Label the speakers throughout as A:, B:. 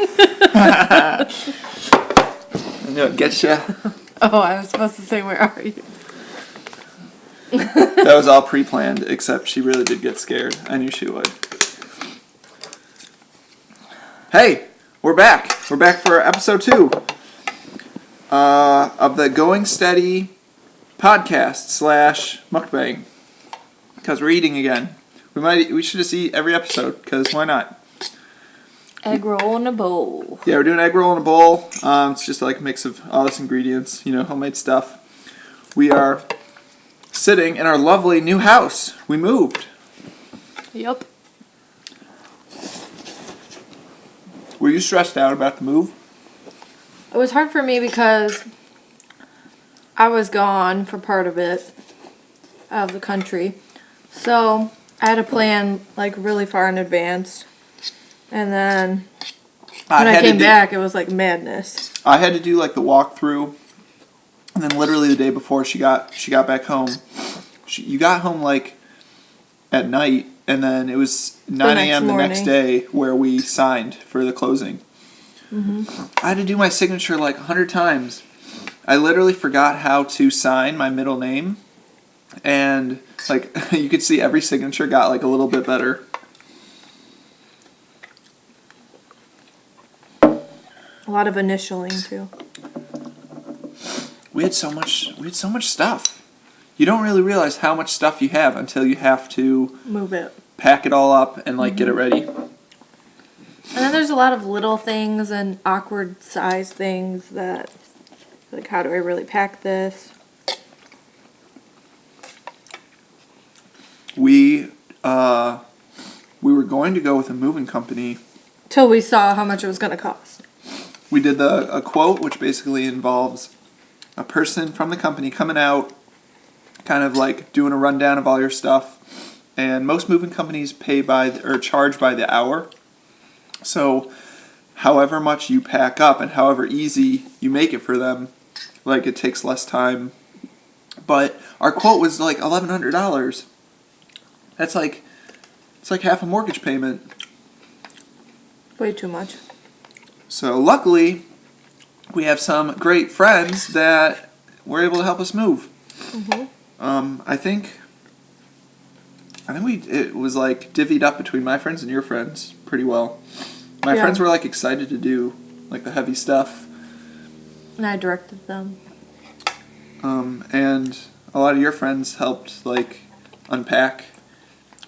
A: I knew it gets you.
B: Oh, I was supposed to say, where are you?
A: That was all pre-planned, except she really did get scared. I knew she would. Hey, we're back. We're back for episode 2 of the Going Steady podcast / mukbang. Because we're eating again. We should just eat every episode, because why not?
B: Egg roll in a bowl.
A: Yeah, we're doing egg roll in a bowl. It's just like a mix of all this ingredients, homemade stuff. We are sitting in our lovely new house. We moved.
B: Yep.
A: Were you stressed out about the move?
B: It was hard for me because I was gone for part of it, out of the country. So I had to plan like really far in advance. And then when I came back, it was like madness.
A: I had to do like the walkthrough. And then literally the day before she got back home, you got home like at night, and then it was 9 a.m. the next day where we signed for the closing. Mm-hmm. I had to do my signature like 100 times. I literally forgot how to sign my middle name, and like you could see every signature got like a little bit better.
B: A lot of initialing too.
A: We had so much stuff. You don't really realize how much stuff you have until you have to
B: move it,
A: pack it all up, and like get it ready.
B: And then there's a lot of little things and awkward size things that, like, how do I really pack this?
A: We were going to go with a moving company
B: till we saw how much it was going to cost.
A: We did a quote, which basically involves a person from the company coming out, kind of like doing a rundown of all your stuff. And most moving companies charge by the hour. So however much you pack up and however easy you make it for them, like it takes less time. But our quote was like $1,100. It's like half a mortgage payment.
B: Way too much.
A: So luckily, we have some great friends that were able to help us move.
B: Mm-hmm.
A: I think it was like divvied up between my friends and your friends pretty well. My friends were like excited to do like the heavy stuff.
B: And I directed them.
A: And a lot of your friends helped like unpack,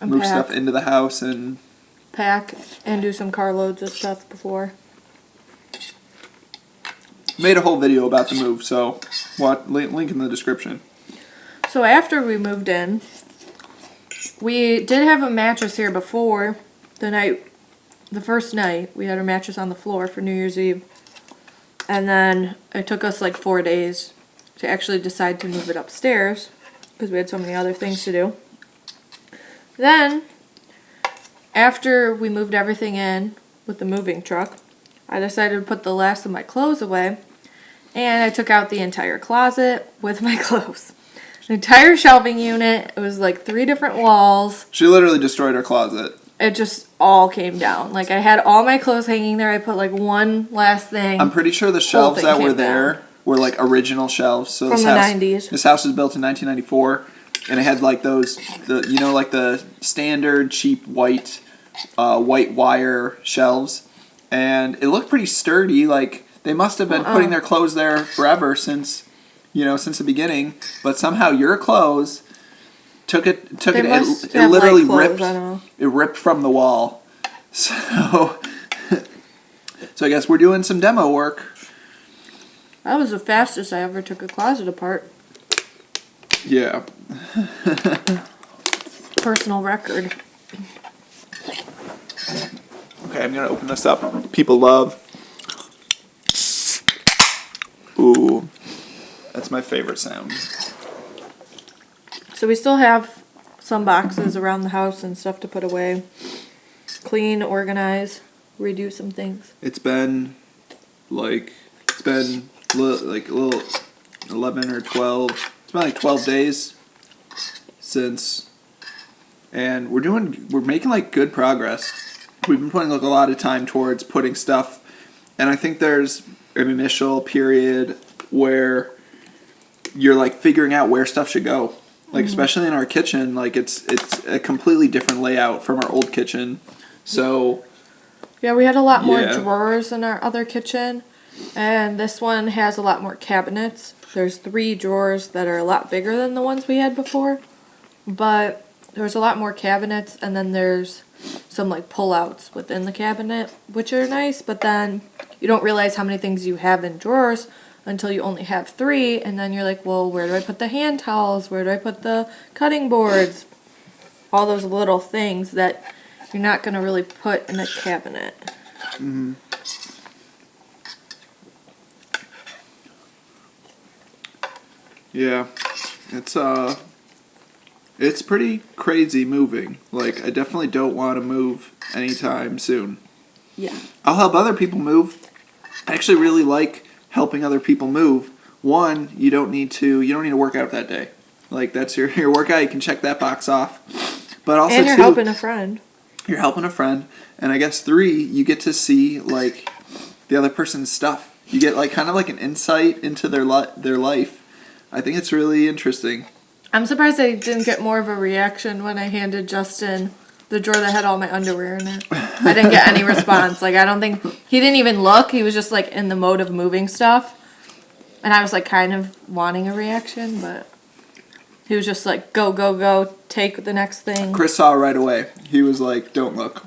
A: move stuff into the house, and
B: pack and do some carloads of stuff before.
A: Made a whole video about the move, so link in the description.
B: So after we moved in, we did have a mattress here before the first night. We had our mattress on the floor for New Year's Eve. And then it took us like 4 days to actually decide to move it upstairs because we had so many other things to do. Then, after we moved everything in with the moving truck, I decided to put the last of my clothes away, and I took out the entire closet with my clothes. An entire shelving unit. It was like 3 different walls.
A: She literally destroyed her closet.
B: It just all came down. Like, I had all my clothes hanging there. I put like one last thing.
A: I'm pretty sure the shelves that were there were like original shelves. So
B: from the 90s.
A: This house was built in 1994, and it had like like the standard cheap white wire shelves, and it looked pretty sturdy. Like they must have been putting their clothes there forever since the beginning. But somehow your clothes it literally ripped from the wall. So I guess we're doing some demo work.
B: That was the fastest I ever took a closet apart.
A: Yeah.
B: Personal record.
A: Okay, I'm gonna open this up. People love. Ooh, that's my favorite sound.
B: So we still have some boxes around the house and stuff to put away. Clean, organize, redo some things.
A: It's been like a little 11 or 12. It's been like 12 days since, and we're making like good progress. We've been putting like a lot of time towards putting stuff and I think there's an initial period where you're like figuring out where stuff should go. Like especially in our kitchen, like it's a completely different layout from our old kitchen. So
B: yeah, we had a lot more drawers in our other kitchen, and this one has a lot more cabinets. There's 3 drawers that are a lot bigger than the ones we had before, but there's a lot more cabinets, and then there's some like pull-outs within the cabinet, which are nice, but then you don't realize how many things you have in drawers until you only have 3, and then you're like, well, where do I put the hand towels? Where do I put the cutting boards? All those little things that you're not going to really put in a cabinet.
A: Mm-hmm. Yeah, it's pretty crazy moving. Like, I definitely don't want to move anytime soon.
B: Yeah.
A: I'll help other people move. I actually really like helping other people move. One, you don't need to work out that day. Like, that's your workout. You can check that box off. But also,
B: and you're helping a friend.
A: You're helping a friend. And I guess 3, you get to see, like, the other person's stuff. You get, like, kind of like an insight into their life. I think it's really interesting.
B: I'm surprised I didn't get more of a reaction when I handed Justin the drawer that had all my underwear in it. I didn't get any response. Like, I don't think... He didn't even look. He was just, like, in the mode of moving stuff. And I was, like, kind of wanting a reaction, but... He was just like, go, go, go, take the next thing.
A: Chris saw right away. He was like, don't look.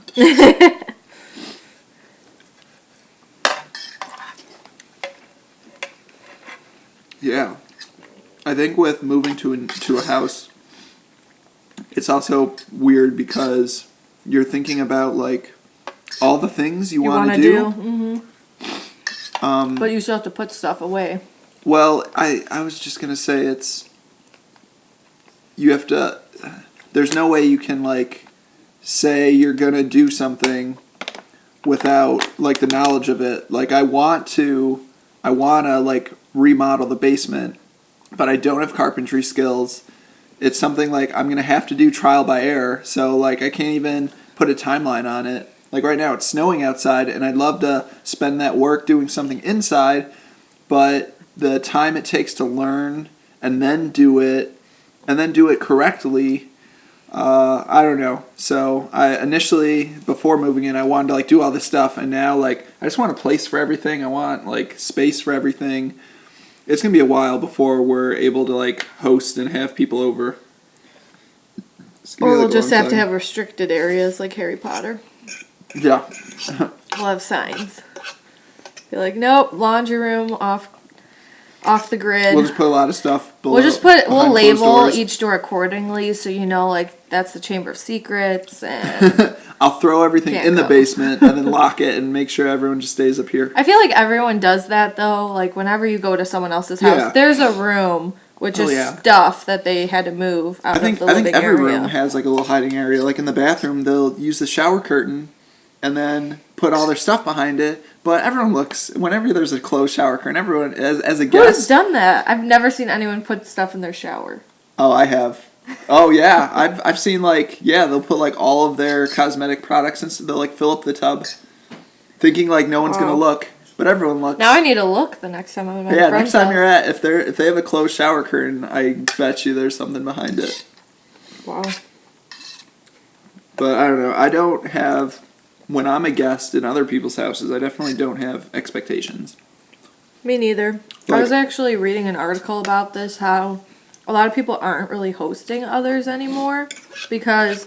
A: Yeah. I think with moving to a house, it's also weird because you're thinking about, like, all the things you want to do.
B: Mm-hmm. But you still have to put stuff away.
A: Well, I was just going to say you have to, there's no way you can, like, say you're going to do something without, like, the knowledge of it. Like, I want to, like, remodel the basement, but I don't have carpentry skills. It's something, like, I'm going to have to do trial by error, so, like, I can't even put a timeline on it. Like, right now it's snowing outside, and I'd love to spend that work doing something inside, but the time it takes to learn and then do it correctly, I don't know. So I initially, before moving in, I wanted to, like, do all this stuff, and now, like, I just want a place for everything. I want, like, space for everything. It's going to be a while before we're able to, like, host and have people over.
B: Or we'll just have to have restricted areas like Harry Potter.
A: Yeah.
B: We'll have signs. Be like, nope, laundry room off the grid.
A: We'll just put a lot of stuff below.
B: We'll label each door accordingly, so you know, like, that's the Chamber of Secrets, and
A: I'll throw everything in the basement and then lock it and make sure everyone just stays up here.
B: I feel like everyone does that, though. Like, whenever you go to someone else's house, there's a room with just stuff that they had to move out of the living area. I think every room
A: has, like, a little hiding area. Like, in the bathroom, they'll use the shower curtain and then put all their stuff behind it. But everyone looks, whenever there's a closed shower curtain, everyone, as a guest...
B: Who has done that? I've never seen anyone put stuff in their shower.
A: Oh, I have. Oh, yeah. I've seen, like, they'll put, like, all of their cosmetic products, and they'll, like, fill up the tub, thinking, like, no one's going to look. But everyone looks.
B: Now I need to look the next time I'm at my friend's
A: next time you're at, if they have a closed shower curtain, I bet you there's something behind it.
B: Wow.
A: But I don't know. I don't have... When I'm a guest in other people's houses, I definitely don't have expectations.
B: Me neither. I was actually reading an article about this, how a lot of people aren't really hosting others anymore because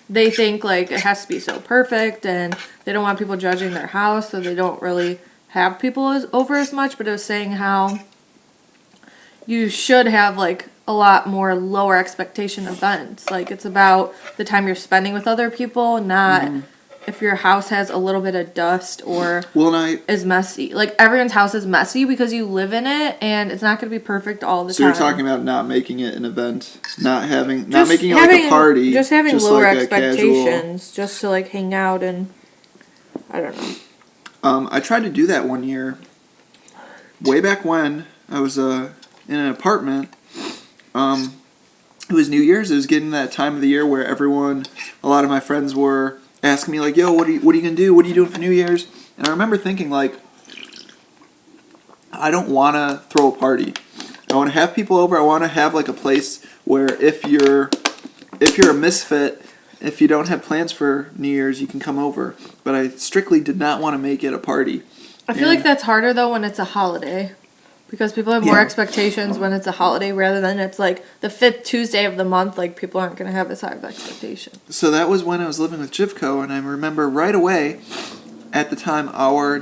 B: they think, like, it has to be so perfect and they don't want people judging their house, so they don't really have people over as much. But it was saying how you should have, like, a lot more lower expectation events. Like, it's about the time you're spending with other people, not... if your house has a little bit of dust or is messy. Like, everyone's house is messy because you live in it, and it's not going to be perfect all the time.
A: So you're talking about not making it an event, not making it like a party.
B: Just having lower expectations, just to, like, hang out and, I don't know.
A: I tried to do that one year, way back when I was in an apartment. It was New Year's. It was getting that time of the year where a lot of my friends were asking me, like, yo, what are you going to do? What are you doing for New Year's? And I remember thinking, like, I don't want to throw a party. I want to have people over. I want to have like a place where if you're a misfit, if you don't have plans for New Year's, you can come over. But I strictly did not want to make it a party.
B: I feel like that's harder though when it's a holiday. Because people have more expectations when it's a holiday rather than it's like the 5th Tuesday of the month. Like, people aren't going to have as high of expectations.
A: So that was when I was living with Jivko, and I remember right away, at the time, our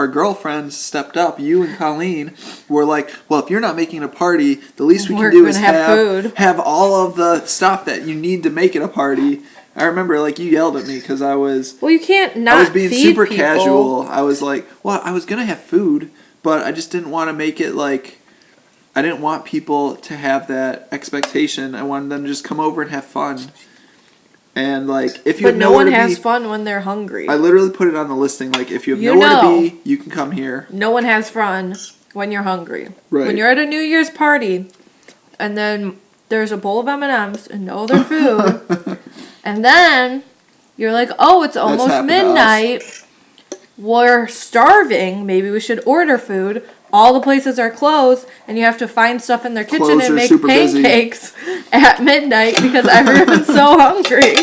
A: girlfriends stepped up. You and Colleen were like, well, if you're not making a party, the least we can do is have all of the stuff that you need to make it a party. I remember, like, you yelled at me because I was...
B: Well, you can't not
A: I was being
B: feed
A: super
B: people.
A: casual. I was like, well, I was going to have food, but I just didn't want to make it like... I didn't want people to have that expectation. I wanted them to just come over and have fun. And, like, if you have
B: no one has fun when they're hungry.
A: I literally put it on the listing, like, if you have nowhere to be, you can come here.
B: No one has fun when you're hungry.
A: Right.
B: When you're at a New Year's party, and then there's a bowl of M&Ms and no other food, and then you're like, oh, it's almost midnight. We're starving. Maybe we should order food. All the places are closed, and you have to find stuff in their kitchen and make pancakes at midnight because everyone's so hungry.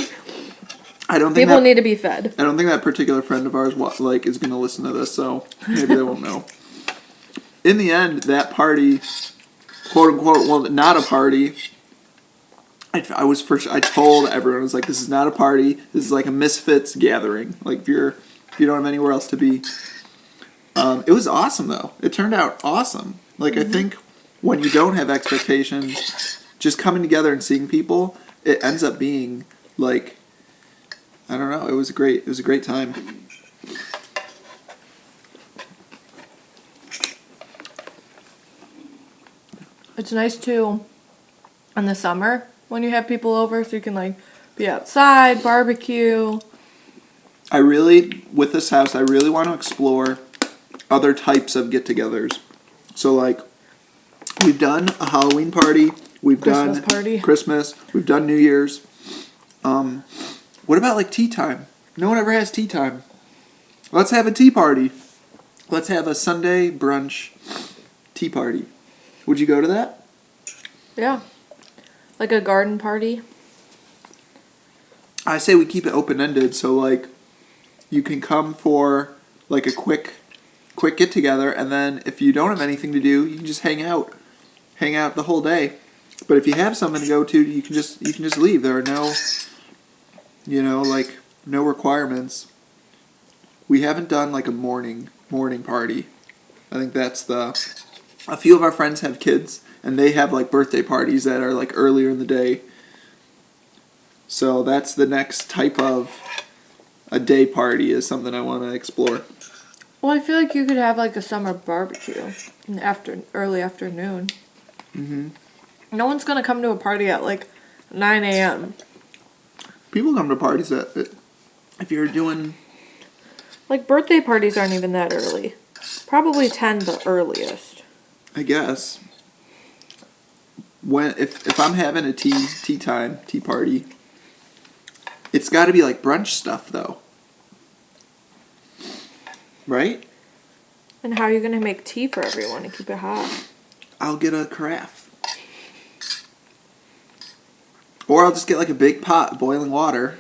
A: I don't think
B: people need to be fed.
A: I don't think that particular friend of ours is going to listen to this, so maybe they won't know. In the end, that party, quote unquote, well, not a party. I told everyone, I was like, this is not a party. This is like a misfits gathering. Like if you don't have anywhere else to be. It was awesome, though. It turned out awesome. Like, I think when you don't have expectations, just coming together and seeing people, it ends up being, like, I don't know. It was a great time.
B: It's nice, too, in the summer when you have people over so you can, like, be outside, barbecue.
A: With this house, I really want to explore other types of get-togethers. So, like, we've done a Halloween party. We've done Christmas. We've done New Year's. What about, like, tea time? No one ever has tea time. Let's have a tea party. Let's have a Sunday brunch tea party. Would you go to that?
B: Yeah. Like a garden party.
A: I say we keep it open-ended, so, like, you can come for, like, a quick get-together, and then if you don't have anything to do, you can just hang out the whole day. But if you have something to go to, you can just leave. There are no, no requirements. We haven't done, like, a morning party. I think that's a few of our friends have kids, and they have, like, birthday parties that are, like, earlier in the day. So that's the next type of a day party is something I want to explore.
B: Well, I feel like you could have, like, a summer barbecue in the early afternoon.
A: Mm-hmm.
B: No one's going to come to a party at, like, 9 a.m.
A: People come to parties if you're doing...
B: Like, birthday parties aren't even that early. Probably 10 the earliest.
A: I guess. If I'm having a tea party, it's got to be, like, brunch stuff, though. Right?
B: And how are you going to make tea for everyone and keep it hot?
A: I'll get a carafe. Or I'll just get, like, a big pot of boiling water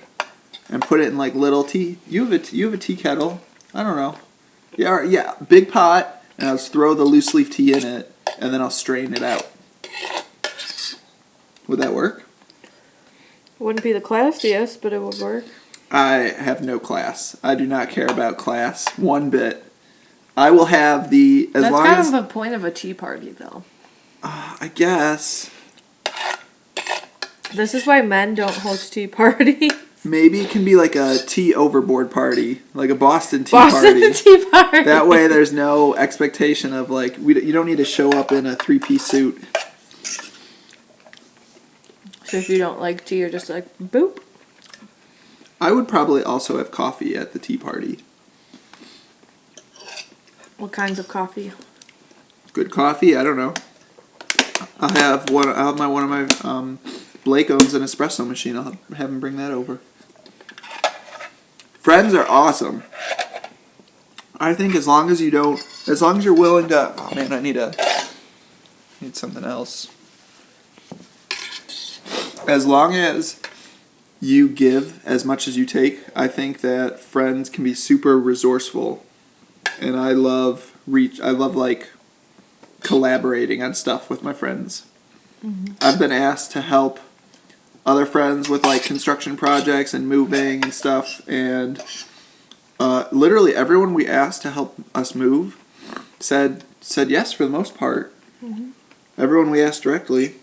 A: and put it in, like, little tea. You have a tea kettle. I don't know. Yeah, big pot, and I'll just throw the loose leaf tea in it, and then I'll strain it out. Would that work?
B: It wouldn't be the classiest, but it would work.
A: I have no class. I do not care about class one bit. I will have the...
B: That's kind of the point of a tea party, though.
A: I guess.
B: This is why men don't host tea parties.
A: Maybe it can be like a tea overboard party. Like a Boston tea party.
B: Tea party.
A: That way there's no expectation of, like... You don't need to show up in a 3-piece suit.
B: So if you don't like tea, you're just like, boop.
A: I would probably also have coffee at the tea party.
B: What kinds of coffee?
A: Good coffee? I don't know. I'll have one of my Blake owns an espresso machine. I'll have him bring that over. Friends are awesome. I think as long as you don't As long as you're willing to... Oh, man, I need something else. As long as you give as much as you take, I think that friends can be super resourceful. And I love like collaborating on stuff with my friends. Mm-hmm. I've been asked to help other friends with like construction projects and moving and stuff, and literally everyone we asked to help us move said yes for the most part. Mm-hmm. Everyone we asked directly.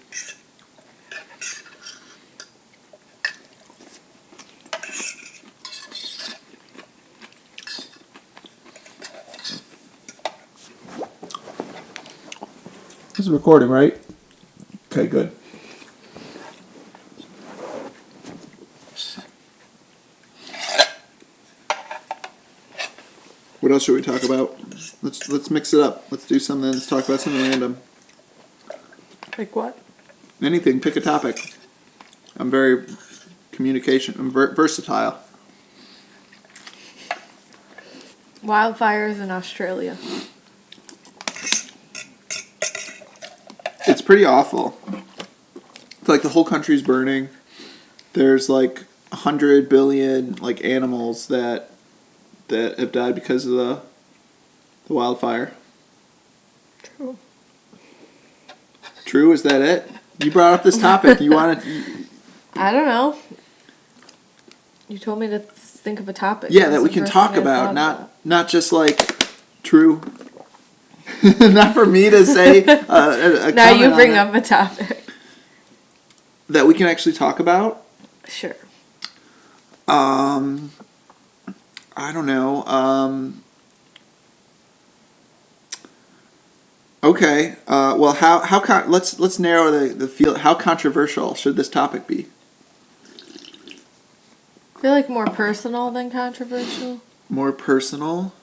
A: This is recording, right? Okay, good. What else should we talk about? Let's mix it up. Let's do something. Let's talk about something random.
B: Like what?
A: Anything. Pick a topic. I'm very I'm versatile.
B: Wildfires in Australia.
A: It's pretty awful. It's like the whole country's burning. There's like 100 billion like animals that have died because of the wildfire.
B: True.
A: True? Is that it? You brought up this topic. You wanted...
B: I don't know. You told me to think of a topic.
A: Yeah, that we can talk about, not just like true. Not for me to say a
B: now you bring up a topic.
A: That we can actually talk about?
B: Sure.
A: I don't know. Okay. Well, let's narrow the field. How controversial should this topic be?
B: I feel like more personal than controversial.
A: More personal?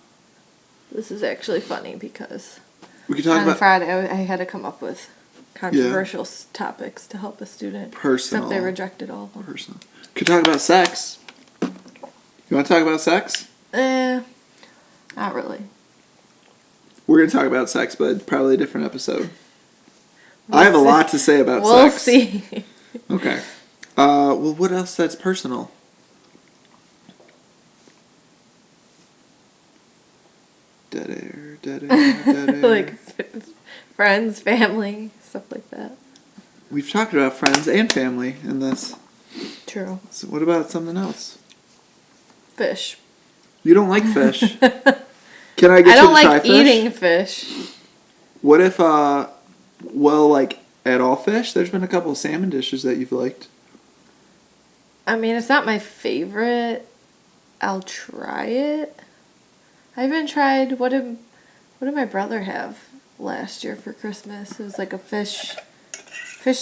B: This is actually funny because
A: we could talk
B: on
A: about
B: Friday I had to come up with controversial topics to help a student.
A: Personal.
B: Except they rejected all of them.
A: Personal. Could talk about sex. You want to talk about sex?
B: Not really.
A: We're going to talk about sex, but probably a different episode. I have a lot to say about sex.
B: We'll see.
A: Okay. Well, what else that's personal? Dead air, dead air, dead air.
B: Like friends, family, stuff like that.
A: We've talked about friends and family in this.
B: True.
A: So what about something else?
B: Fish.
A: You don't like fish. Can I get you to try fish?
B: I don't like eating fish.
A: What if, like, at all fish? There's been a couple of salmon dishes that you've liked.
B: I mean, it's not my favorite. I'll try it. I haven't tried, what did my brother have last year for Christmas? It was like a fish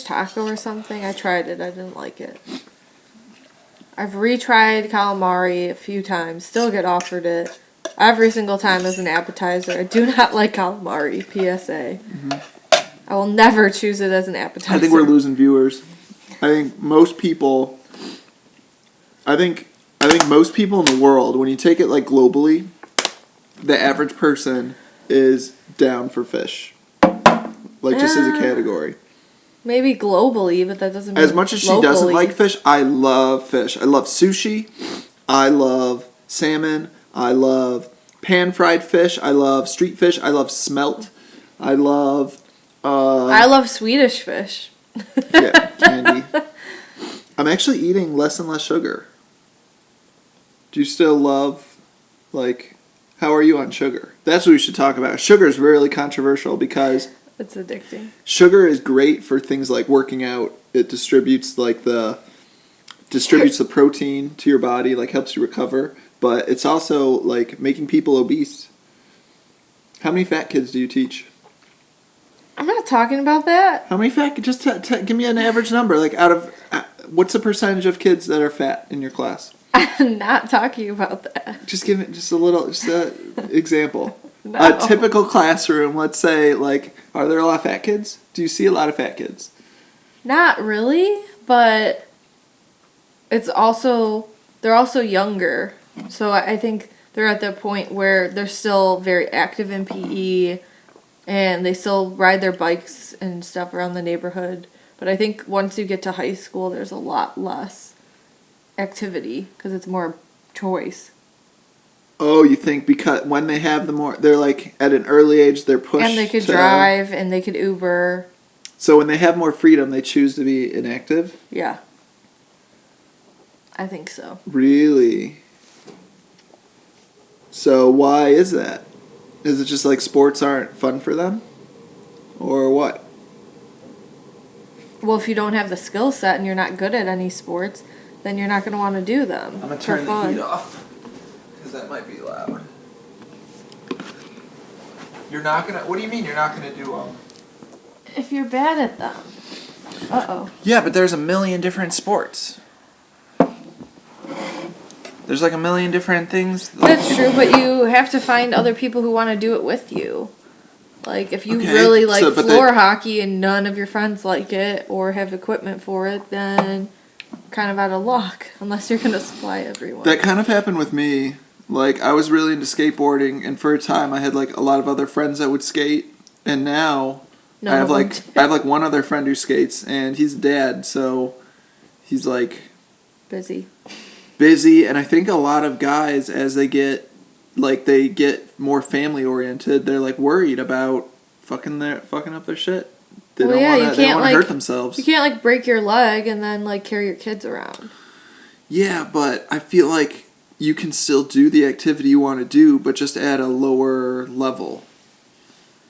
B: taco or something. I tried it. I didn't like it. I've retried calamari a few times. Still get offered it every single time as an appetizer. I do not like calamari, PSA. Mm-hmm. I will never choose it as an appetizer.
A: I think we're losing viewers. I think most people in the world, when you take it like globally, the average person is down for fish. Like just as a category.
B: Maybe globally, but that doesn't mean
A: as much as
B: locally.
A: She doesn't like fish, I love fish. I love sushi. I love salmon. I love pan-fried fish. I love street fish. I love smelt. I love
B: Swedish fish.
A: Yeah, candy. I'm actually eating less and less sugar. Do you still love, like, how are you on sugar? That's what we should talk about. Sugar is really controversial because
B: it's addicting.
A: Sugar is great for things like working out. It distributes the protein to your body, like helps you recover. But it's also like making people obese. How many fat kids do you teach?
B: I'm not talking about that.
A: How many fat? Just give me an average number. Like what's the percentage of kids that are fat in your class?
B: I'm not talking about that.
A: Just give it just an example.
B: No.
A: A typical classroom, let's say, like, are there a lot of fat kids? Do you see a lot of fat kids?
B: Not really, but they're also younger. So I think they're at the point where they're still very active in PE and they still ride their bikes and stuff around the neighborhood. But I think once you get to high school, there's a lot less activity because it's more choice.
A: Oh, you think because when they have the more, they're like at an early age, they're pushed
B: And they could
A: to,
B: drive and they could Uber.
A: So when they have more freedom, they choose to be inactive?
B: Yeah. I think so.
A: Really? So why is that? Is it just like sports aren't fun for them? Or what?
B: Well, if you don't have the skill set and you're not good at any sports, then you're not going to want to do them.
A: I'm going to
B: for
A: turn the
B: fun.
A: heat off. Because that might be loud. You're not going to... What do you mean you're not going to do them?
B: If you're bad at them. Uh-oh.
A: Yeah, but there's a million different sports. There's like a million different things.
B: That's true, but you have to find other people who want to do it with you. Like, if you
A: Okay,
B: really like
A: so- but
B: floor hockey and none of your friends like it or have equipment for it, then kind of out of luck, unless you're going to supply everyone.
A: That kind of happened with me. Like, I was really into skateboarding, and for a time I had like a lot of other friends that would skate, and now
B: None
A: I have
B: of them
A: like
B: do.
A: I have like one other friend who skates, and he's a dad, so he's like
B: Busy.
A: busy, and I think a lot of guys, as they get more family oriented, they're like worried about fucking up their shit. They
B: Well,
A: don't
B: yeah,
A: want
B: you
A: to
B: can't, like-
A: hurt themselves.
B: You can't, like, break your leg and then, like, carry your kids around.
A: Yeah, but I feel like you can still do the activity you want to do, but just at a lower level.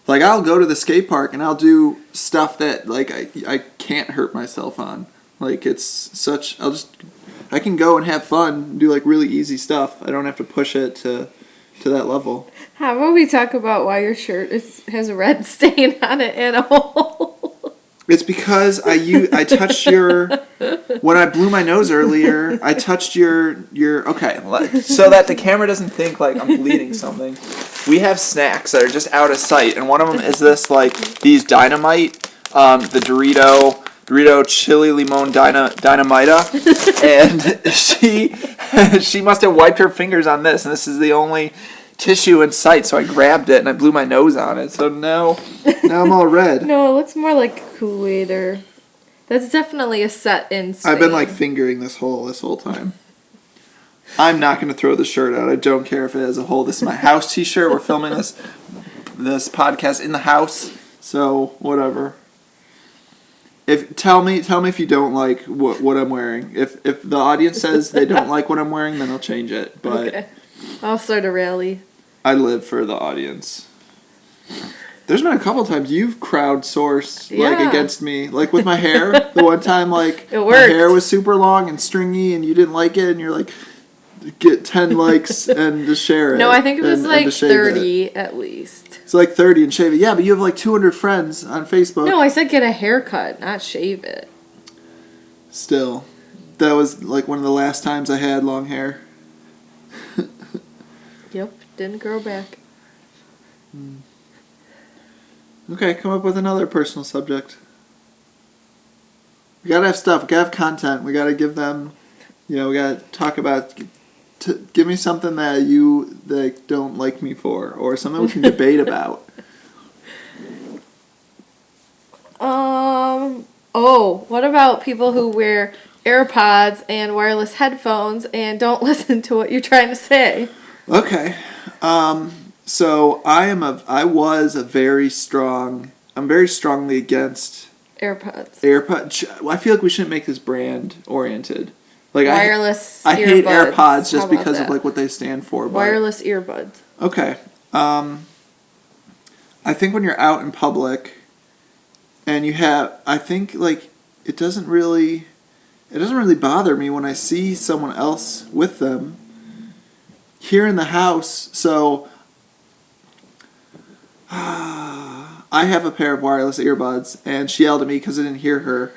A: Like, I'll go to the skate park and I'll do stuff that, like, I can't hurt myself on. Like, it's such... I can go and have fun and do, like, really easy stuff. I don't have to push it to that level.
B: How about we talk about why your shirt has a red stain on it and a hole?
A: It's because I touched your... When I blew my nose earlier, I touched your... Okay, so that the camera doesn't think like I'm bleeding something. We have snacks that are just out of sight, and one of them is this, like, these Dynamite, the Dorito Chili Limon Dynamita, and she must have wiped her fingers on this, and this is the only tissue in sight, so I grabbed it and I blew my nose on it, so now I'm all red.
B: No, it looks more like Kool-Aid or... That's definitely a set-in stain.
A: I've been, like, fingering this hole this whole time. I'm not going to throw the shirt out. I don't care if it has a hole. This is my house t-shirt. We're filming this podcast in the house, so whatever. Tell me if you don't like what I'm wearing. If the audience says they don't like what I'm wearing, then I'll change it. But
B: Okay. I'll start a rally.
A: I live for the audience. There's been a couple times you've crowdsourced
B: Yeah.
A: against me, like with my hair. The one time, like,
B: It
A: my
B: worked.
A: hair was super long and stringy, and you didn't like it, and you're like, get 10 likes and just share it.
B: No, I think it was
A: and
B: like
A: to shave it.
B: 30 at least.
A: It's like 30 and shave it. Yeah, but you have like 200 friends on Facebook.
B: No, I said get a haircut, not shave it.
A: Still, that was like one of the last times I had long hair.
B: Yep, didn't grow back.
A: Okay, come up with another personal subject. We gotta have stuff. We gotta have content. We gotta give them, we gotta talk about. Give me something that you don't like me for, or something we can debate about.
B: Oh, what about people who wear AirPods and wireless headphones and don't listen to what you're trying to say?
A: Okay. So I'm very strongly against
B: AirPods.
A: I feel like we shouldn't make this brand oriented. Like
B: Wireless
A: I hate
B: earbuds.
A: AirPods
B: How
A: just
B: about
A: because
B: that?
A: of like what they stand for. But,
B: Wireless earbuds.
A: okay. I think when you're out in public and I think like it doesn't really bother me when I see someone else with them here in the house. So I have a pair of wireless earbuds, and she yelled at me because I didn't hear her.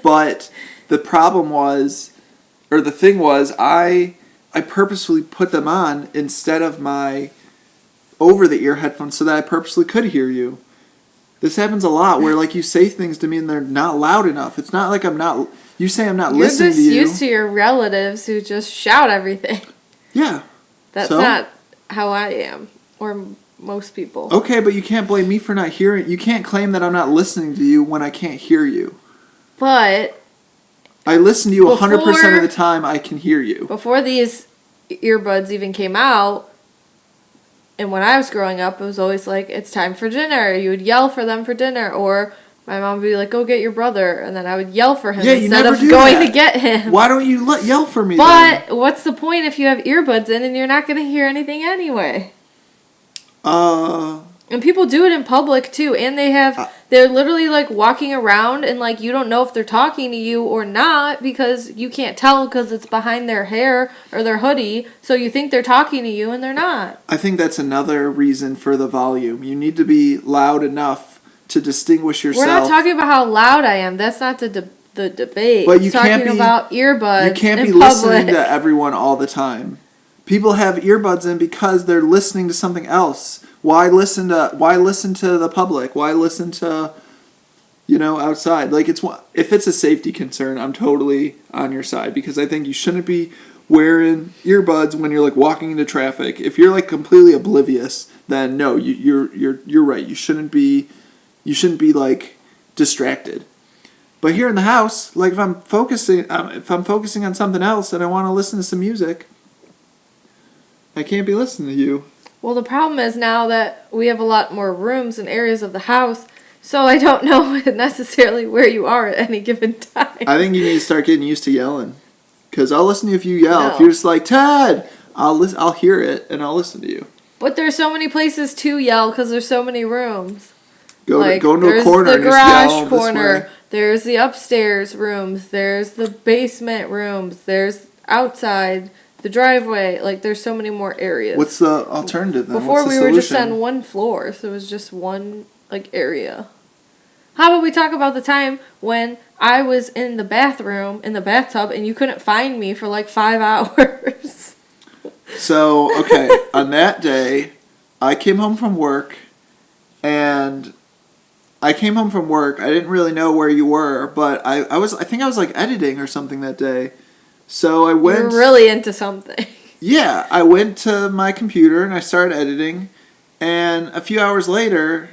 A: But the problem was, or the thing was, I purposefully put them on instead of my over-the-ear headphones so that I purposely could hear you. This happens a lot where like you say things to me and they're not loud enough. It's not like you say I'm not listening to you.
B: You're just used to your relatives who just shout everything.
A: Yeah.
B: That's
A: So?
B: not how I am, or most people.
A: Okay, but you can't blame me for not hearing. You can't claim that I'm not listening to you when I can't hear you.
B: But
A: I listen to you 100% of the time. I can hear you.
B: Before these earbuds even came out, and when I was growing up, it was always like, it's time for dinner. You would yell for them for dinner, or my mom would be like, go get your brother, and then I would yell for him instead of going to get him.
A: Why don't you yell for me
B: then? What's the point if you have earbuds in and you're not going to hear anything anyway? And people do it in public too, and they're literally like walking around and like you don't know if they're talking to you or not because you can't tell because it's behind their hair or their hoodie, so you think they're talking to you and they're not.
A: I think that's another reason for the volume. You need to be loud enough to distinguish yourself.
B: We're not talking about how loud I am. That's not the debate.
A: But you can't be
B: about earbuds.
A: You can't
B: in
A: be
B: public.
A: listening to everyone all the time. People have earbuds in because they're listening to something else. Why listen to the public? Why listen to, outside? Like if it's a safety concern, I'm totally on your side because I think you shouldn't be wearing earbuds when you're like walking into traffic. If you're like completely oblivious, then no, you're right. You shouldn't be like distracted. But here in the house, like if I'm focusing on something else and I want to listen to some music, I can't be listening to you.
B: Well, the problem is now that we have a lot more rooms and areas of the house, so I don't know necessarily where you are at any given time.
A: I think you need to start getting used to yelling. Because I'll listen to you if you yell.
B: No.
A: If you're just like, Ted, I'll hear it and I'll listen to you.
B: But there's so many places to yell because there's so many rooms.
A: Go into a corner and just yell
B: there's the garage corner, there's the upstairs rooms, there's the basement rooms, there's outside, the driveway, like there's so many more areas.
A: What's the alternative then?
B: Before we were just on one floor, so it was just one area. How about we talk about the time when I was in the bathroom, in the bathtub, and you couldn't find me for like 5 hours?
A: So, okay, on that day, I came home from work, and I didn't really know where you were, but I think I was like editing or something that day. So I went...
B: You were really into something.
A: Yeah, I went to my computer and I started editing, and a few hours later,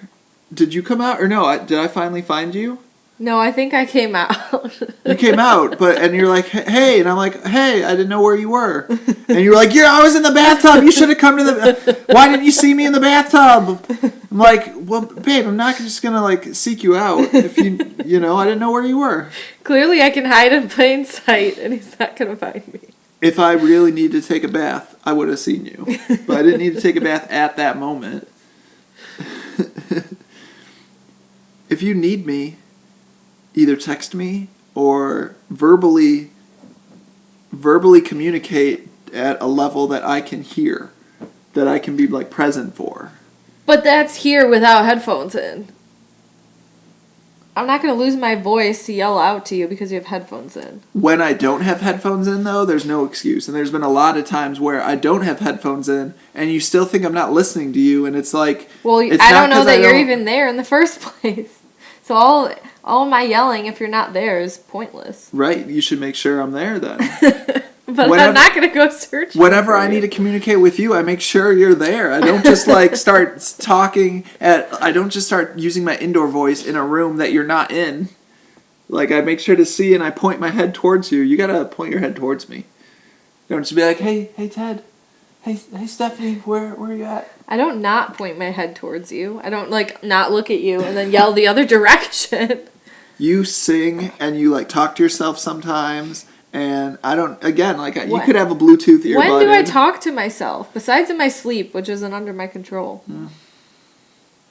A: did you come out? Or no, did I finally find you?
B: No, I think I came out.
A: You came out, and you're like, hey, and I'm like, hey, I didn't know where you were. And you were like, yeah, I was in the bathtub, you should have come to the... Why didn't you see me in the bathtub? I'm like, well, babe, I'm not just going to, like, seek you out if I didn't know where you were.
B: Clearly I can hide in plain sight, and he's not going to find me.
A: If I really needed to take a bath, I would have seen you. But I didn't need to take a bath at that moment. If you need me, either text me or verbally communicate at a level that I can hear, that I can be like present for.
B: But that's here without headphones in. I'm not going to lose my voice to yell out to you because you have headphones in.
A: When I don't have headphones in, though, there's no excuse. And there's been a lot of times where I don't have headphones in, and you still think I'm not listening to you, and it's like...
B: Well, I don't know that you're even there in the first place. So all my yelling, if you're not there, is pointless.
A: Right, you should make sure I'm there then.
B: But I'm not going to go search.
A: Whenever I need to communicate with you, I make sure you're there. I don't just start talking I don't just start using my indoor voice in a room that you're not in. Like, I make sure to see and I point my head towards you. You got to point your head towards me. Don't just be like, hey Ted. Hey Stephanie, where are you at?
B: I don't not point my head towards you. I don't not look at you and then yell the other direction.
A: You sing and you talk to yourself sometimes. And I don't, again, you could have a Bluetooth earbud.
B: When do I talk to myself? Besides in my sleep, which isn't under my control.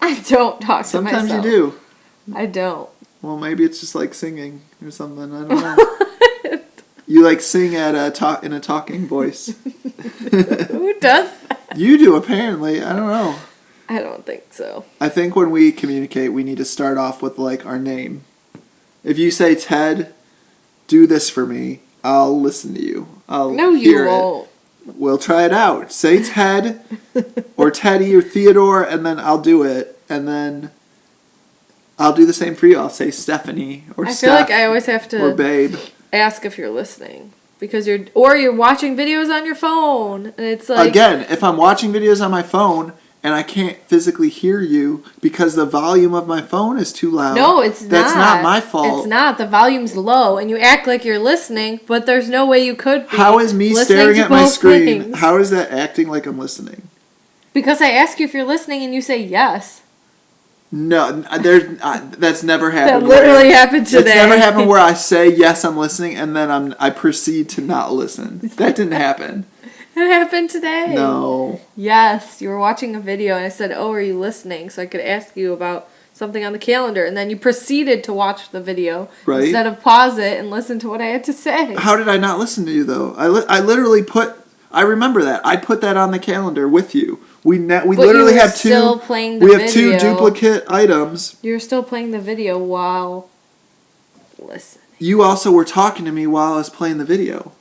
B: I don't talk to myself.
A: Sometimes you do.
B: I don't.
A: Well, maybe it's just singing or something. I don't know. You sing in a talking voice.
B: Who does that?
A: You do, apparently. I don't know.
B: I don't think so.
A: I think when we communicate, we need to start off with our name. If you say Ted, do this for me, I'll listen to you.
B: No, you won't.
A: We'll try it out. Say Ted or Teddy or Theodore, and then I'll do it. And then I'll do the same for you. I'll say Stephanie or Steph.
B: I feel like I always have to
A: or Babe.
B: Ask if you're listening. Because you're watching videos on your phone, and it's like...
A: Again, if I'm watching videos on my phone and I can't physically hear you because the volume of my phone is too loud.
B: No, it's not.
A: That's not my fault.
B: It's not. The volume's low, and you act like you're listening, but there's no way you could be.
A: How is me
B: listening
A: staring
B: to
A: at my
B: both
A: screen?
B: things.
A: How is that acting like I'm listening?
B: Because I ask you if you're listening, and you say yes.
A: No, that's never happened.
B: That literally happened today.
A: That's never happened where I say yes, I'm listening, and then I proceed to not listen. That didn't happen.
B: It happened today.
A: No.
B: Yes, you were watching a video, and I said, "Oh, are you listening?" So I could ask you about something on the calendar, and then you proceeded to watch the video instead of pause it and listen to what I had to say.
A: How did I not listen to you though? I literally I remember that I put that on the calendar with you. We literally have two.
B: Still playing the
A: we have
B: video.
A: two duplicate items.
B: You're still playing the video while listening.
A: You also were talking to me while I was playing the video.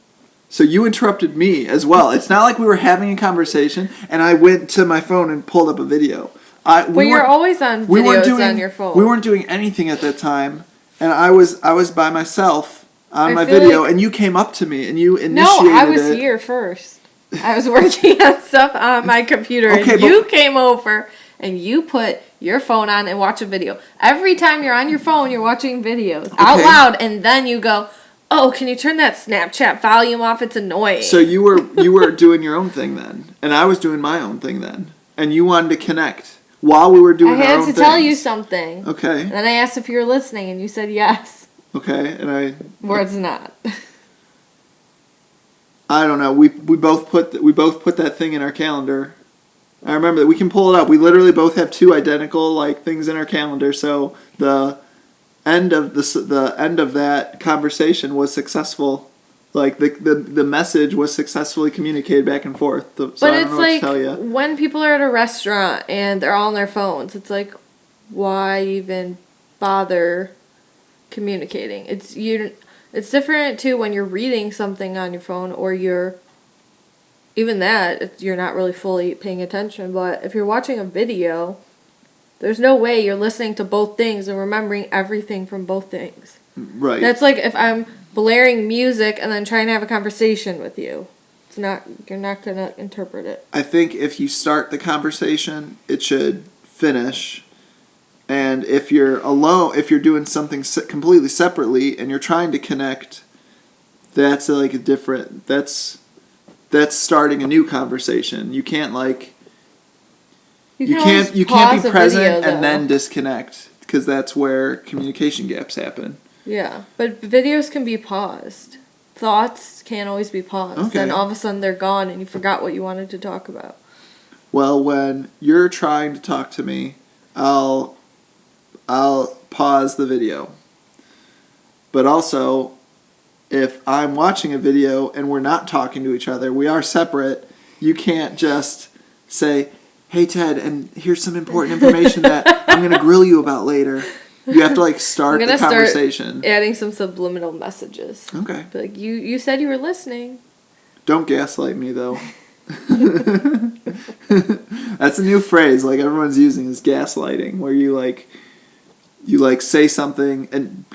A: So you interrupted me as well. It's not like we were having a conversation and I went to my phone and pulled up a video.
B: But you're always on videos on your phone.
A: We weren't doing anything at that time, and I was by myself on my video, and you came up to me and you initiated it.
B: No, I was here first. I was working on stuff on my computer, and you came over and you put your phone on and watch a video. Every time you're on your phone, you're watching videos out loud, and then you go, "Oh, can you turn that Snapchat volume off? It's annoying."
A: So you were doing your own thing then, and I was doing my own thing then, and you wanted to connect while we were doing our own things.
B: I had to tell you something.
A: Okay.
B: And then I asked if you were listening, and you said yes.
A: Okay, and
B: Words not.
A: I don't know. We both put that thing in our calendar. I remember that. We can pull it up. We literally both have two identical things in our calendar. So the end of that conversation was successful. The message was successfully communicated back and forth. So
B: but
A: I
B: it's
A: don't know what to tell you.
B: When people are at a restaurant and they're all on their phones, it's like, why even bother communicating? It's different too when you're reading something on your phone, or you're not really fully paying attention. But if you're watching a video, there's no way you're listening to both things and remembering everything from both things.
A: Right.
B: That's like if I'm blaring music and then trying to have a conversation with you. You're not going to interpret it.
A: I think if you start the conversation, it should finish. And if you're alone, if you're doing something completely separately and you're trying to connect, that's that's starting a new conversation. You can't you can't be present and then disconnect, because that's where communication gaps happen.
B: Yeah, but videos can be paused. Thoughts can't always be paused.
A: Okay.
B: Then all of a sudden they're gone and you forgot what you wanted to talk about.
A: Well, when you're trying to talk to me, I'll pause the video. But also, if I'm watching a video and we're not talking to each other, we are separate, you can't just say, "Hey Ted, and here's some important information that I'm going to grill you about later." You have to start the conversation.
B: Start adding some subliminal messages.
A: Okay.
B: Be you said you were listening.
A: Don't gaslight me though. That's a new phrase everyone's using, is gaslighting, where you say something and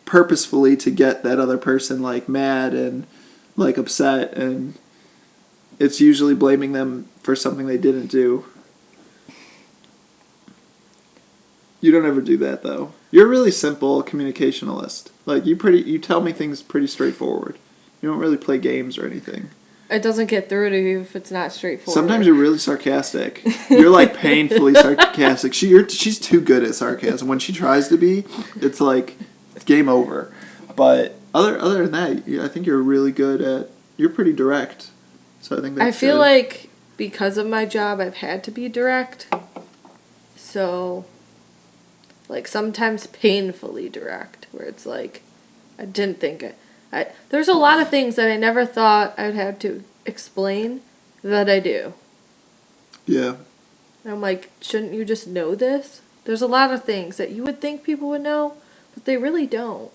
A: purposefully to get that other person mad and upset, and it's usually blaming them for something they didn't do. You don't ever do that though. You're a really simple communicationalist. You tell me things pretty straightforward. You don't really play games or anything.
B: It doesn't get through to you if it's not straightforward.
A: Sometimes you're really sarcastic. You're painfully sarcastic. She's too good at sarcasm. When she tries to be, it's game over. But other than that, I think you're really good at. You're pretty direct. So I think that's.
B: I feel like because of my job, I've had to be direct. So, sometimes painfully direct, where it's I didn't think it. There's a lot of things that I never thought I'd have to explain that I do.
A: Yeah.
B: And I'm shouldn't you just know this? There's a lot of things that you would think people would know, but they really don't.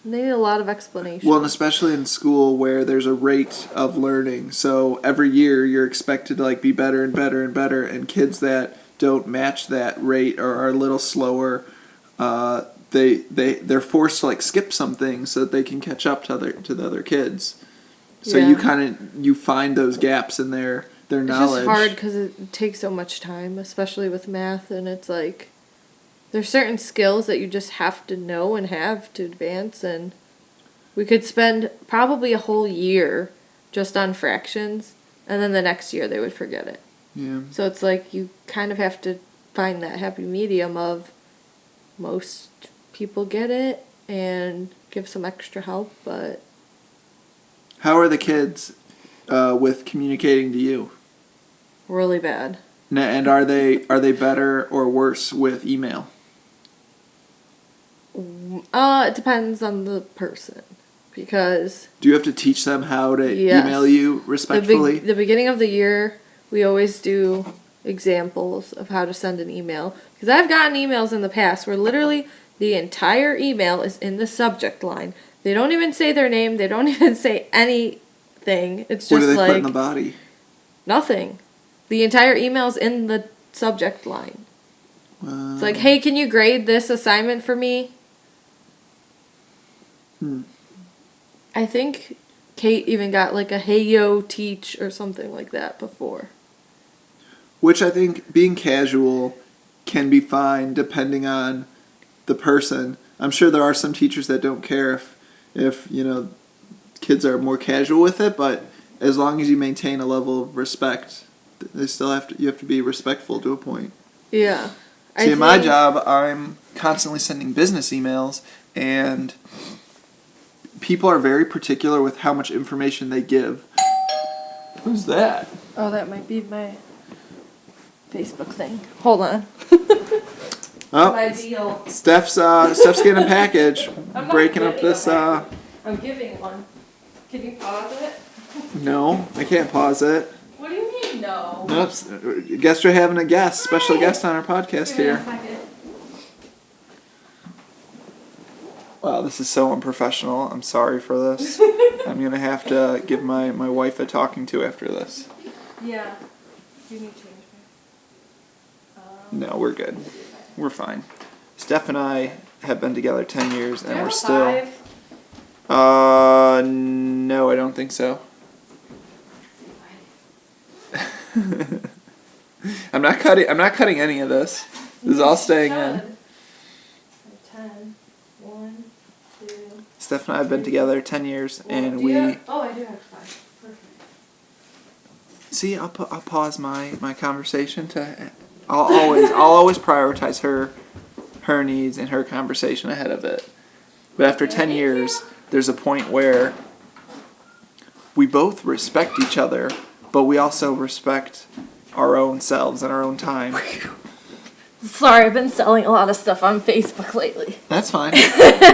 B: And they need a lot of explanation.
A: Well, and especially in school where there's a rate of learning. So every year you're expected to be better and better and better, and kids that don't match that rate or are a little slower, they're forced to like skip some things so that they can catch up to the other kids. So
B: Yeah.
A: you find those gaps in their knowledge.
B: It's just hard because it takes so much time, especially with math, and it's like there's certain skills that you just have to know and have to advance, and we could spend probably a whole year just on fractions, and then the next year they would forget it.
A: Yeah.
B: So it's like you kind of have to find that happy medium of most people get it and give some extra help, but
A: How are the kids with communicating to you?
B: really bad.
A: And are they better or worse with email?
B: It depends on the person, because
A: Do you have to teach them how to
B: Yes.
A: email you respectfully?
B: the beginning of the year, we always do examples of how to send an email. Because I've gotten emails in the past where literally the entire email is in the subject line. They don't even say their name. They don't even say anything. It's
A: What
B: just
A: do they
B: like
A: put in the body?
B: nothing. The entire email's in the subject line. It's like, hey, can you grade this assignment for me? I think Kate even got like a hey yo teach or something like that before.
A: Which I think being casual can be fine depending on the person. I'm sure there are some teachers that don't care if kids are more casual with it, but as long as you maintain a level of respect, you have to be respectful to a point.
B: Yeah.
A: See, in my job, I'm constantly sending business emails, and people are very particular with how much information they give. Who's that?
B: Oh, that might be my Facebook thing. Hold on.
A: Oh,
B: My deal.
A: Steph's getting a package,
B: I'm not
A: breaking up
B: getting a
A: this.
B: package. I'm giving one. Can you pause it?
A: No, I can't pause it.
B: What do you mean no?
A: Nope. Guess we're having a special guest on our podcast
B: Give me a
A: here.
B: second.
A: Wow, this is so unprofessional. I'm sorry for this. I'm gonna have to give my wife a talking to after this.
B: Yeah. You need to change
A: No, we're good. We're fine. Steph and I have been together 10 years, and we're still.
B: Five.
A: No, I don't think so. I'm not cutting any of this. This is all staying in.
B: 10. 1, 2.
A: Steph and I have been together 10 years, and
B: Oh, I do have 5. Perfect.
A: See, I'll pause my conversation to. I'll always prioritize her needs and her conversation ahead of it. But after 10 years, there's a point where we both respect each other, but we also respect our own selves and our own time.
B: Sorry, I've been selling a lot of stuff on Facebook lately.
A: That's fine.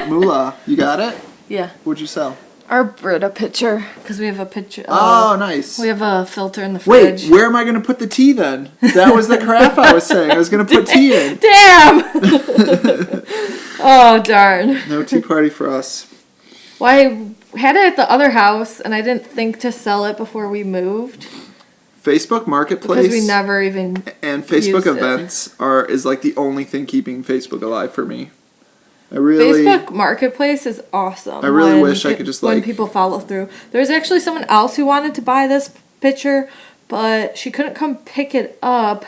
A: Moolah, you got it?
B: Yeah.
A: What'd you sell?
B: Our Brita pitcher, because we have a pitcher.
A: Oh, nice.
B: We have a filter in the
A: Wait,
B: fridge.
A: where am I going to put the tea then? That was the crap I was saying. I was going to put tea in.
B: Damn! Oh, darn.
A: No tea party for us.
B: Well, I had it at the other house, and I didn't think to sell it before we moved.
A: Facebook Marketplace
B: Because we never even
A: and Facebook
B: used it.
A: events is like the only thing keeping Facebook alive for me.
B: Facebook Marketplace is awesome.
A: I really wish I could just,
B: when
A: like-
B: people follow through. There's actually someone else who wanted to buy this picture, but she couldn't come pick it up,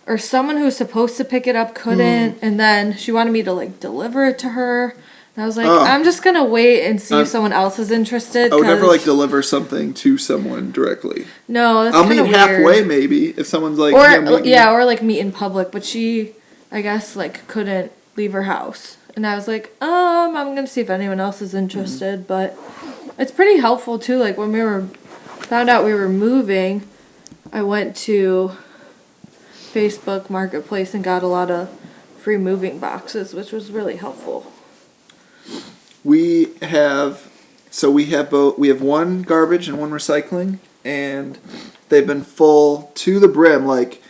B: or someone who was supposed to pick it up couldn't, and then she wanted me to like deliver it to her. And I was like, I'm just gonna wait and see if someone else is interested.
A: I would never
B: 'cause-
A: like deliver something to someone directly.
B: No, that's
A: I'll
B: kind
A: meet
B: of weird.
A: halfway maybe if someone's like,
B: Or
A: meet me.
B: yeah, or like meet in public. But she, I guess, like couldn't leave her house, and I was like, I'm gonna see if anyone else is interested. But it's pretty helpful too. Like when we found out we were moving, I went to Facebook Marketplace and got a lot of free moving boxes, which was really helpful.
A: We have both. We have one garbage and one recycling, and they've been full to the brim. Like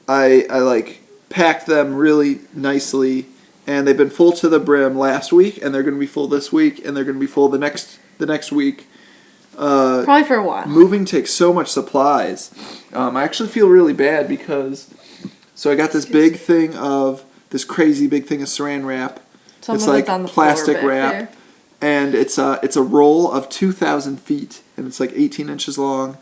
A: I like packed them really nicely, and they've been full to the brim last week, and they're going to be full this week, and they're going to be full the next week.
B: Probably for a while.
A: Moving takes so much supplies. I actually feel really bad because I got this big thing of this crazy big thing of saran wrap.
B: Some
A: it's
B: of
A: like
B: it's on the
A: plastic
B: floor back
A: wrap,
B: there.
A: and it's a roll of 2,000 feet, and it's like 18 inches long,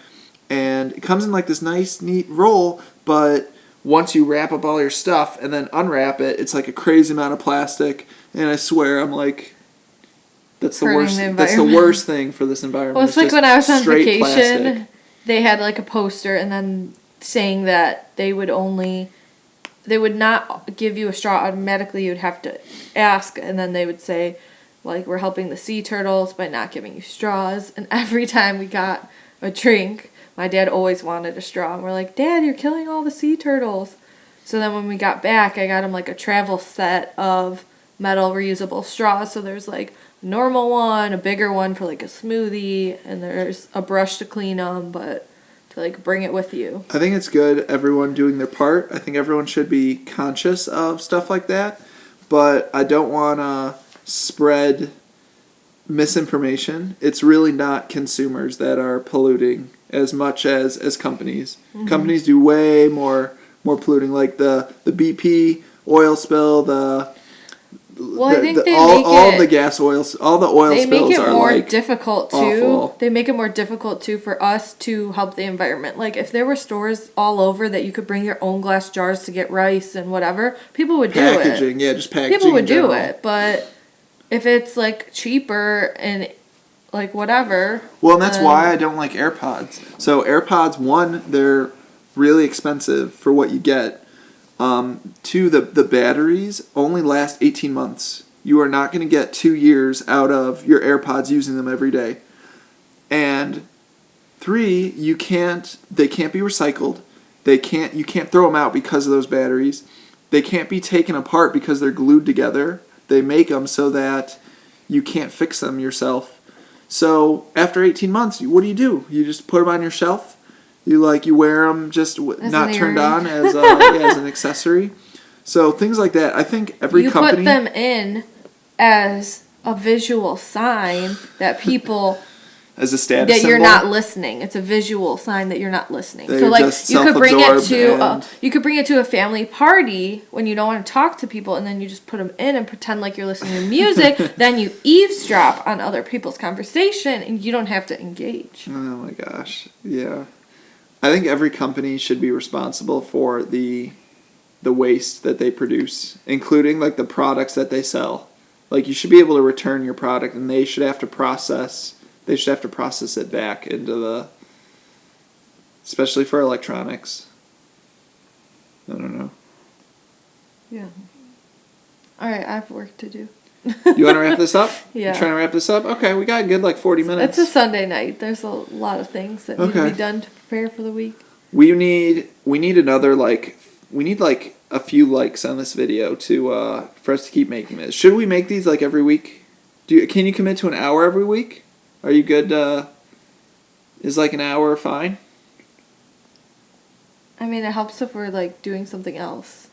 A: and it comes in like this nice, neat roll. But once you wrap up all your stuff and then unwrap it, it's like a crazy amount of plastic. And I swear, I'm like, that's the
B: Hurting
A: worst.
B: the
A: That's the
B: environment.
A: worst thing for this environment.
B: Well, it's like
A: just
B: when I was on
A: straight
B: vacation,
A: plastic.
B: they had like a poster and then saying that they would not give you a straw automatically. You'd have to ask, and then they would say, like, we're helping the sea turtles by not giving you straws. And every time we got a drink, my dad always wanted a straw. And we're like, Dad, you're killing all the sea turtles. So then when we got back, I got him like a travel set of metal reusable straws. So there's like a normal one, a bigger one for like a smoothie, and there's a brush to clean them, but to like bring it with you.
A: I think it's good, everyone doing their part. I think everyone should be conscious of stuff like that. But I don't want to spread misinformation. It's really not consumers that are polluting as much as companies. Mm-hmm. Companies do way more polluting, like the BP oil spill,
B: I think they
A: all the gas oils, all the oil
B: they
A: spills
B: make it
A: are
B: more
A: like
B: difficult too.
A: awful.
B: They make it more difficult too for us to help the environment. Like if there were stores all over that you could bring your own glass jars to get rice and whatever, people would do it.
A: Packaging, yeah, just packaging.
B: People would do
A: general.
B: it, but if it's like cheaper and like whatever.
A: Well, and that's why I don't like AirPods. So AirPods, one, they're really expensive for what you get. Two, the batteries only last 18 months. You are not going to get 2 years out of your AirPods using them every day. And three, they can't be recycled. You can't throw them out because of those batteries. They can't be taken apart because they're glued together. They make them so that you can't fix them yourself. So after 18 months, what do? You just put them on your shelf. You wear them just not turned on as an accessory. So things like that. I think every company...
B: You put them in as a visual sign that people...
A: as a status
B: that
A: symbol.
B: you're not listening. It's a visual sign that you're not listening.
A: That
B: so
A: you're
B: like
A: just
B: you could bring it
A: self-absorbed
B: to you could bring it to a family party when you don't want to talk to people, and then you just put them in and pretend like you're listening to music. Then you eavesdrop on other people's conversation, and you don't have to engage.
A: Oh my gosh, yeah. I think every company should be responsible for the waste that they produce, including like the products that they sell. Like you should be able to return your product, and they should have to process it back into especially for electronics. I don't know.
B: Yeah. All right, I have work to do.
A: You want to wrap this up?
B: Yeah.
A: You trying to wrap this up? Okay, we got a good 40 minutes.
B: It's a Sunday night. There's a lot of things that need to be done to prepare for the week.
A: We need another we need a few likes on this video to for us to keep making this. Should we make these like every week? Can you commit to an hour every week? Are you good? Is like an hour fine?
B: I mean, it helps if we're like doing something else.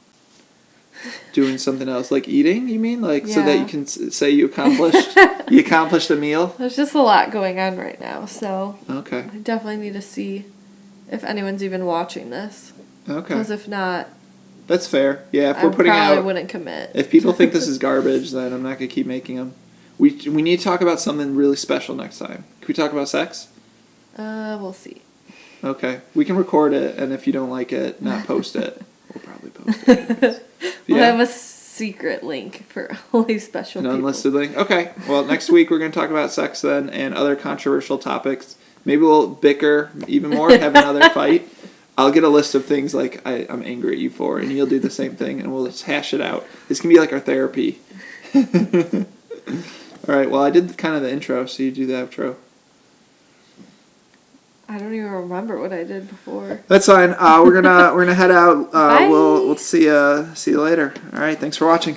A: Doing something else, like eating, you mean? So that
B: Yeah.
A: you can say you accomplished a meal?
B: There's just a lot going on right now, so
A: Okay.
B: I definitely need to see if anyone's even watching this.
A: Okay.
B: Because if not,
A: That's fair. Yeah, if
B: I
A: we're putting
B: probably
A: out...
B: wouldn't commit.
A: If people think this is garbage, then I'm not going to keep making them. We need to talk about something really special next time. Can we talk about sex?
B: We'll see.
A: Okay. We can record it, and if you don't like it, not post it. We'll probably post it.
B: We'll have a secret link for only special
A: An
B: people.
A: unlisted link? Okay. Well, next week we're going to talk about sex then and other controversial topics. Maybe we'll bicker even more, have another fight. I'll get a list of things like I'm angry at you for, and you'll do the same thing, and we'll just hash it out. This can be like our therapy. All right. Well, I did kind of the intro, so you do the outro.
B: I don't even remember what I did before.
A: That's fine. We're gonna head out.
B: Bye.
A: We'll see you later. All right. Thanks for watching.